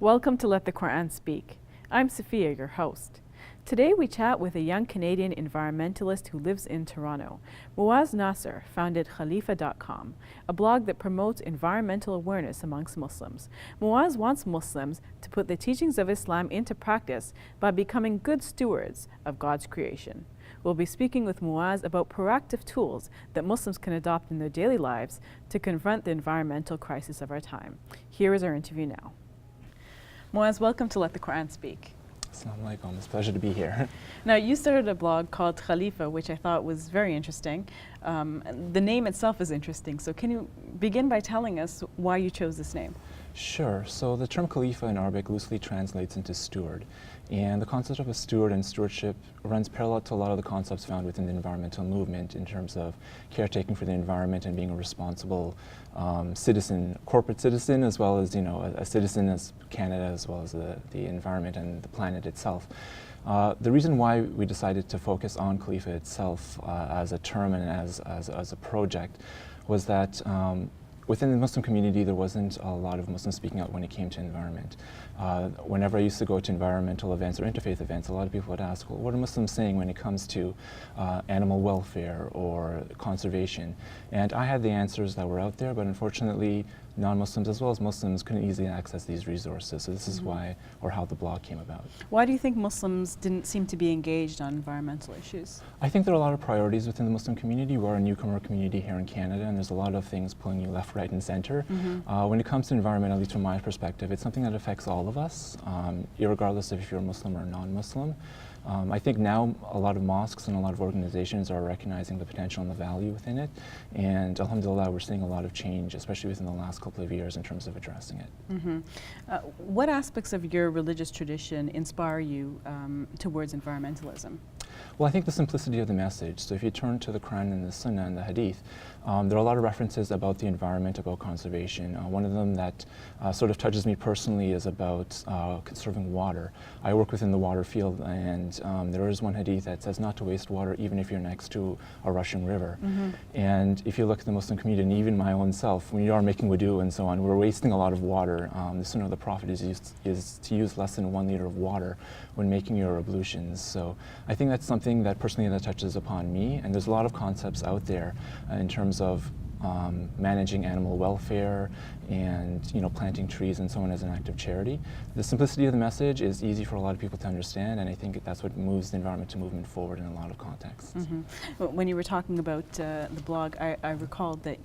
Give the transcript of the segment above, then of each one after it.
Welcome to Let the Quran Speak. I'm Sophia, your host. Today we chat with a young Canadian environmentalist who lives in Toronto. Muaz Nasir founded Khalifa.com, a blog that promotes environmental awareness amongst Muslims. Muaz wants Muslims to put the teachings of Islam into practice by becoming good stewards of God's creation. We'll be speaking with Muaz about proactive tools that Muslims can adopt in their daily lives to confront the environmental crisis of our time. Here is our interview now. Muaz, welcome to Let the Quran Speak. Assalamu alaikum. It's a pleasure to be here. Now, you started a blog called Khalifa, which I thought was very interesting. The name itself is interesting, so can you begin by telling us why you chose this name? Sure. So the term Khalifa in Arabic loosely translates into steward. And the concept of a steward and stewardship runs parallel to a lot of the concepts found within the environmental movement in terms of caretaking for the environment and being a responsible citizen, corporate citizen, as well as, a citizen as Canada, as well as the environment and the planet itself. The reason why we decided to focus on Khalifa itself as a term and as a project was that within the Muslim community, there wasn't a lot of Muslims speaking out when it came to environment. Whenever I used to go to environmental events or interfaith events, a lot of people would ask, well, what are Muslims saying when it comes to animal welfare or conservation? And I had the answers that were out there, but unfortunately, non-Muslims as well as Muslims couldn't easily access these resources. So this is why, or how the blog came about. Why do you think Muslims didn't seem to be engaged on environmental issues? I think there are a lot of priorities within the Muslim community. We're a newcomer community here in Canada, and there's a lot of things pulling you left, right, and center. When it comes to environment, at least from my perspective, it's something that affects all of us, irregardless of if you're Muslim or non-Muslim. I think now a lot of mosques and a lot of organizations are recognizing the potential and the value within it, and alhamdulillah, we're seeing a lot of change, especially within the last couple of years in terms of addressing it. What aspects of your religious tradition inspire you towards environmentalism? Well, I think the simplicity of the message. So if you turn to the Quran and the Sunnah and the Hadith, there are a lot of references about the environment, about conservation. One of them that sort of touches me personally is about conserving water. I work within the water field, and there is one Hadith that says not to waste water even if you're next to a rushing river. And if you look at the Muslim community, and even my own self, when you are making wudu and so on, we're wasting a lot of water. The Sunnah of the Prophet is to use less than 1 liter of water when making your ablutions. So I think that's something that personally that touches upon me, and there's a lot of concepts out there in terms of managing animal welfare and planting trees and so on as an act of charity. The simplicity of the message is easy for a lot of people to understand, and I think that's what moves the environmental movement forward in a lot of contexts. When you were talking about the blog, I recalled that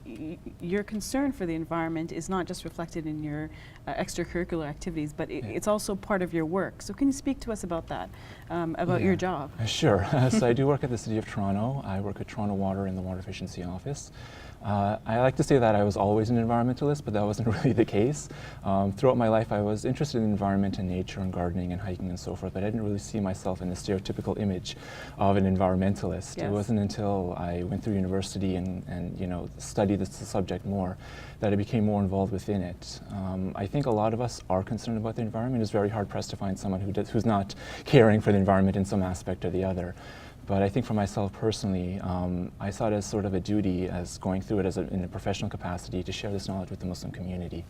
your concern for the environment is not just reflected in your extracurricular activities, but it's also part of your work. So can you speak to us about that, about your job? Sure. So I do work at the City of Toronto. I work at Toronto Water in the Water Efficiency Office. I like to say that I was always an environmentalist, but that wasn't really the case. Throughout my life, I was interested in environment and nature and gardening and hiking and so forth, but I didn't really see myself in the stereotypical image of an environmentalist. Yes. It wasn't until I went through university and studied this subject more that I became more involved within it. I think a lot of us are concerned about the environment. It's very hard pressed to find someone who's not caring for the environment in some aspect or the other. But I think for myself personally, I saw it as sort of a duty, as going through it in a professional capacity, to share this knowledge with the Muslim community.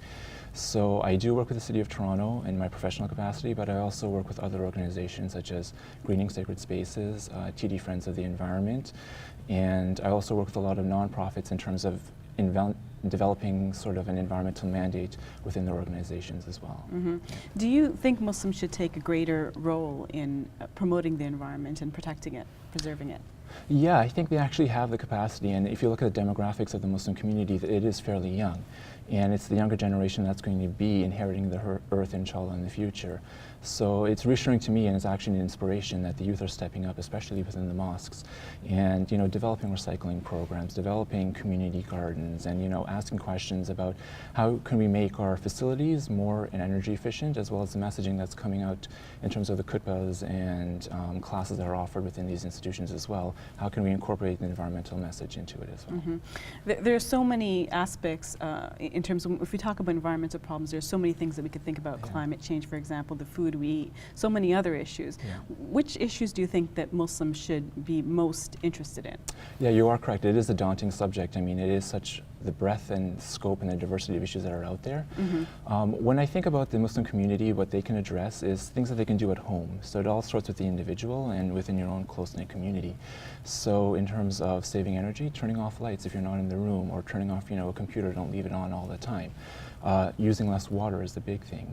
So I do work with the City of Toronto in my professional capacity, but I also work with other organizations such as Greening Sacred Spaces, TD Friends of the Environment, and I also work with a lot of nonprofits in terms of developing sort of an environmental mandate within their organizations as well. Do you think Muslims should take a greater role in promoting the environment and protecting it, preserving it? Yeah, I think they actually have the capacity, and if you look at the demographics of the Muslim community, it is fairly young. And it's the younger generation that's going to be inheriting the earth, inshallah, in the future. So it's reassuring to me, and it's actually an inspiration that the youth are stepping up, especially within the mosques, and developing recycling programs, developing community gardens, and asking questions about how can we make our facilities more energy efficient, as well as the messaging that's coming out in terms of the khutbahs and classes that are offered within these institutions as well. How can we incorporate the environmental message into it as well? There are so many aspects in terms of, if we talk about environmental problems, there's so many things that we could think about. Climate change, for example, the food we eat, so many other issues. Which issues do you think that Muslims should be most interested in? Yeah, you are correct. It is a daunting subject. I mean, it is the breadth and scope and the diversity of issues that are out there. When I think about the Muslim community, what they can address is things that they can do at home. So it all starts with the individual and within your own close-knit community. So in terms of saving energy, turning off lights if you're not in the room, or turning off, you know, a computer, don't leave it on all the time. Using less water is the big thing.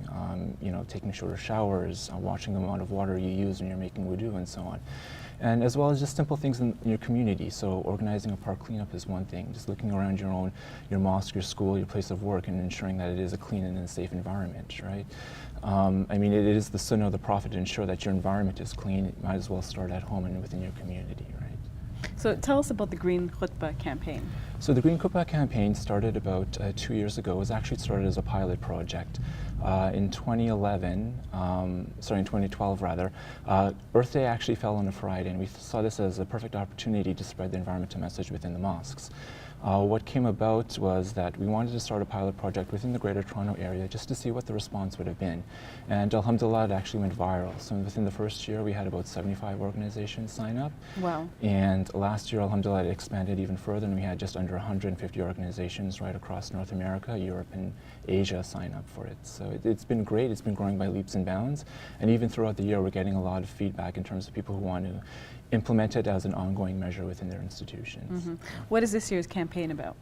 You know, taking shorter showers, watching the amount of water you use when you're making wudu and so on. And as well as just simple things in your community. So organizing a park cleanup is one thing. Just looking around your mosque, your school, your place of work, and ensuring that it is a clean and a safe environment, right? I mean, it is the sunnah of the Prophet to ensure that your environment is clean. It might as well start at home and within your community, right? So tell us about the Green Khutba Campaign. So the Green Khutba Campaign started about 2 years ago. It was actually started as a pilot project. In 2012 rather, Earth Day actually fell on a Friday, and we saw this as a perfect opportunity to spread the environmental message within the mosques. What came about was that we wanted to start a pilot project within the Greater Toronto area just to see what the response would have been. And alhamdulillah, it actually went viral. So within the first year, we had about 75 organizations sign up. Wow. And last year, alhamdulillah, it expanded even further, and we had just under 150 organizations right across North America, Europe, and Asia sign up for it. So it's been great. It's been growing by leaps and bounds. And even throughout the year, we're getting a lot of feedback in terms of people who want to implement it as an ongoing measure within their institutions. What is this year's campaign about?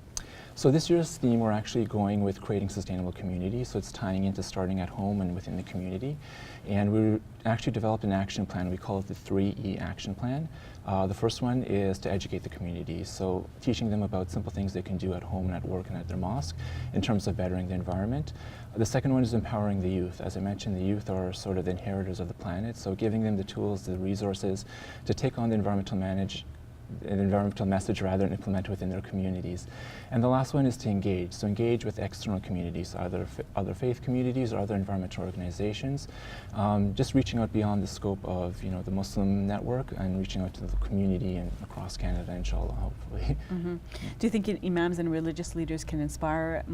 So this year's theme, we're actually going with creating sustainable community. So it's tying into starting at home and within the community. And we actually developed an action plan. We call it the 3E action plan. The first one is to educate the community. So teaching them about simple things they can do at home and at work and at their mosque in terms of bettering the environment. The second one is empowering the youth. As I mentioned, the youth are sort of the inheritors of the planet. So giving them the tools, the resources to take on the environmental message rather, and implement it within their communities. And the last one is to engage. So engage with external communities, either other faith communities or other environmental organizations. Just reaching out beyond the scope of, you know, the Muslim network and reaching out to the community and across Canada, inshallah, hopefully. Do you think imams and religious leaders can inspire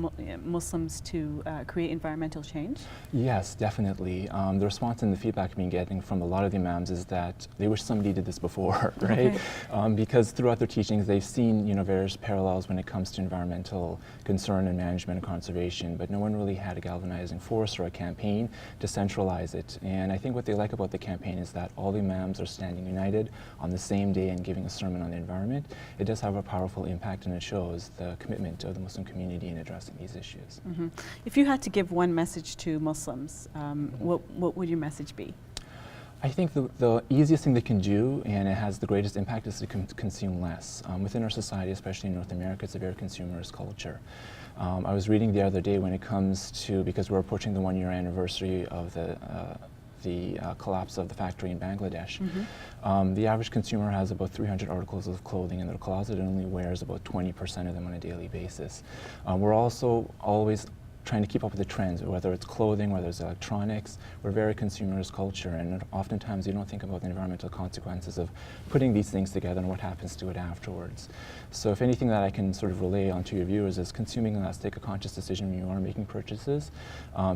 Muslims to create environmental change? Yes, definitely. The response and the feedback I've been getting from a lot of the imams is that they wish somebody did this before, right? Because throughout their teachings, they've seen, you know, various parallels when it comes to environmental concern and management and conservation, but no one really had a galvanizing force or a campaign to centralize it. And I think what they like about the campaign is that all the imams are standing united on the same day and giving a sermon on the environment. It does have a powerful impact, and it shows the commitment of the Muslim community in addressing these issues. If you had to give one message to Muslims, what would your message be? I think the easiest thing they can do, and it has the greatest impact, is to consume less. Within our society, especially in North America, it's a very consumerist culture. I was reading the other day when it comes to, because we're approaching the 1-year anniversary of the collapse of the factory in Bangladesh. The average consumer has about 300 articles of clothing in their closet and only wears about 20% of them on a daily basis. We're also always trying to keep up with the trends, whether it's clothing, whether it's electronics. We're very consumerist culture, and oftentimes you don't think about the environmental consequences of putting these things together and what happens to it afterwards. So if anything that I can sort of relay onto your viewers is consuming less, take a conscious decision when you are making purchases.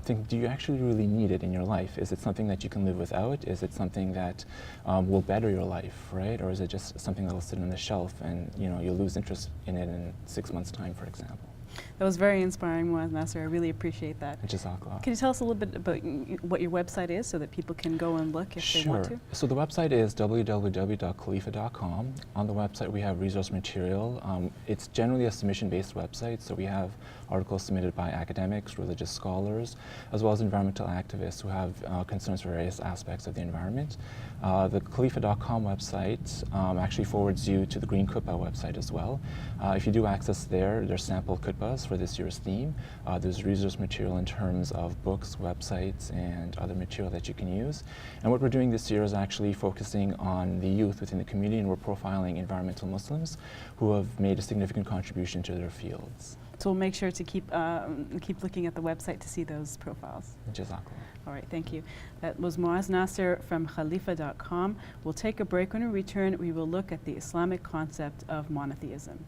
Think, do you actually really need it in your life? Is it something that you can live without? Is it something that will better your life, right? Or is it just something that will sit on the shelf and, you know, you'll lose interest in it in 6 months' time, for example? That was very inspiring, Muaz Nasir. I really appreciate that. Jazakallah. Can you tell us a little bit about what your website is so that people can go and look if they want to? So the website is www.khalifa.com. On the website we have resource material. It's generally a submission-based website, so we have articles submitted by academics, religious scholars, as well as environmental activists who have concerns for various aspects of the environment. The khalifa.com website actually forwards you to the Green Khutba website as well. If you do access there, there's sample khutbahs for this year's theme. There's resource material in terms of books, websites, and other material that you can use. And what we're doing this year is actually focusing on the youth within the community, and we're profiling environmental Muslims who have made a significant contribution to their fields. So we'll make sure to keep looking at the website to see those profiles. Jazakallah. All right, thank you. That was Muaz Nasir from khalifa.com. We'll take a break. When we return, we will look at the Islamic concept of monotheism.